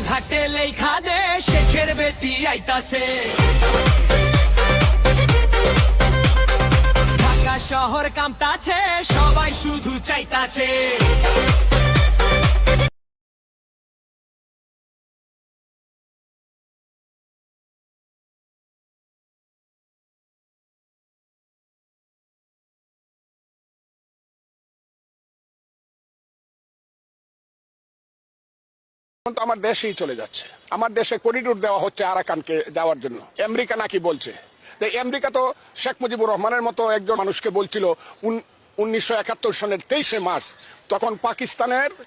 ঘাটে লেখা দে শেখের বেটি আইতাছে। ঢাকা শহর কামতাছে, সবাই শুধু চাইতাছে। আমার দেশেই চলে যাচ্ছে, আমার দেশে করিডোর দেওয়া হচ্ছে আরাকানকে যাওয়ার জন্য। আমেরিকা নাকি বলছে, আমেরিকা তো শেখ মুজিবুর রহমানের মতো একজন মানুষকে বলছিল 1971 সনের 23শে মার্চ, তখন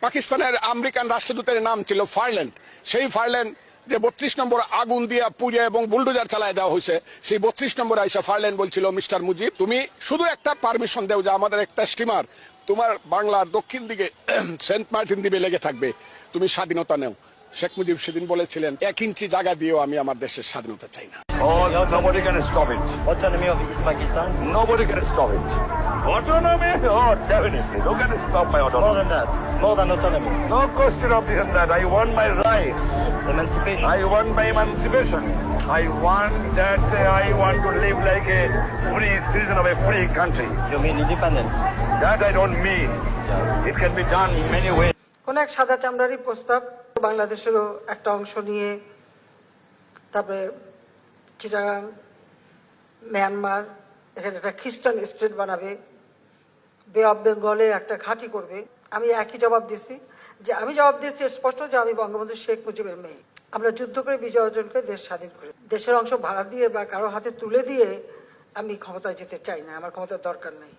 পাকিস্তানের আমেরিকান রাষ্ট্রদূতের নাম ছিল ফারল্যান্ড। সেই ফারল্যান্ড যে 32 নম্বর আগুন দিয়া পুড়িয়ে এবং বুলডোজার চালায় দেওয়া হয়েছে, সেই 32 নম্বরে আইসা ফারল্যান্ড বলছিল, মিস্টার মুজিব তুমি শুধু একটা পারমিশন দেও যে আমাদের একটা স্টিমার তোমার বাংলার দক্ষিণ দিকে সেন্ট মার্টিন দ্বীপে লেগে থাকবে, তুমি স্বাধীনতা নেও। শেখ মুজিব সেদিন বলেছিলেন 1 ইঞ্চি জায়গা দিয়েও আমি আমার দেশের স্বাধীনতা চাই না। Oh, nobody can stop it. Autonomy of East Pakistan? Nobody can stop it. Autonomy? Oh, definitely. Who can stop my autonomy? More than that. More than autonomy. No question of this and that. I want my rights. Emancipation. I want my emancipation. I want that. I want to live like a free citizen of a free country. You mean independence? That I don't mean. It can be done in many ways. কোন এক সাদা চামড়ারই প্রস্তাব বাংলাদেশেরও একটা অংশ নিয়ে, তারপরে Chittagong, Myanmar, এখানে একটা খ্রিস্টান স্টেট বানাবে, বে অফ বেঙ্গলে একটা ঘাঁটি করবে। আমি একই জবাব দিচ্ছি, যে আমি জবাব দিচ্ছি স্পষ্ট যে আমি বঙ্গবন্ধু শেখ মুজিবের মেয়ে। আমরা যুদ্ধ করে বিজয় অর্জন করে দেশ স্বাধীন করি। দেশের অংশ ভাড়া দিয়ে বা কারো হাতে তুলে দিয়ে আমি ক্ষমতায় যেতে চাই না, আমার ক্ষমতার দরকার নাই।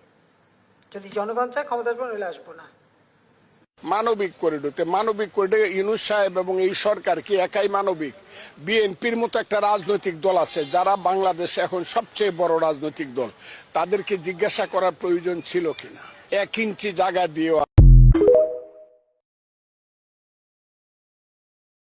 যদি জনগণ চায় ক্ষমতা আসবো, নইলে আসবো না। মানবিক করিডোরে ইউনূস সাহেব এবং এই সরকার কি একাই মানবিক? বিএনপির মতো একটা রাজনৈতিক দল আছে যারা বাংলাদেশে এখন সবচেয়ে বড় রাজনৈতিক দল, তাদেরকে জিজ্ঞাসা করার প্রয়োজন ছিল কিনা 1 ইঞ্চি জায়গা দিয়েও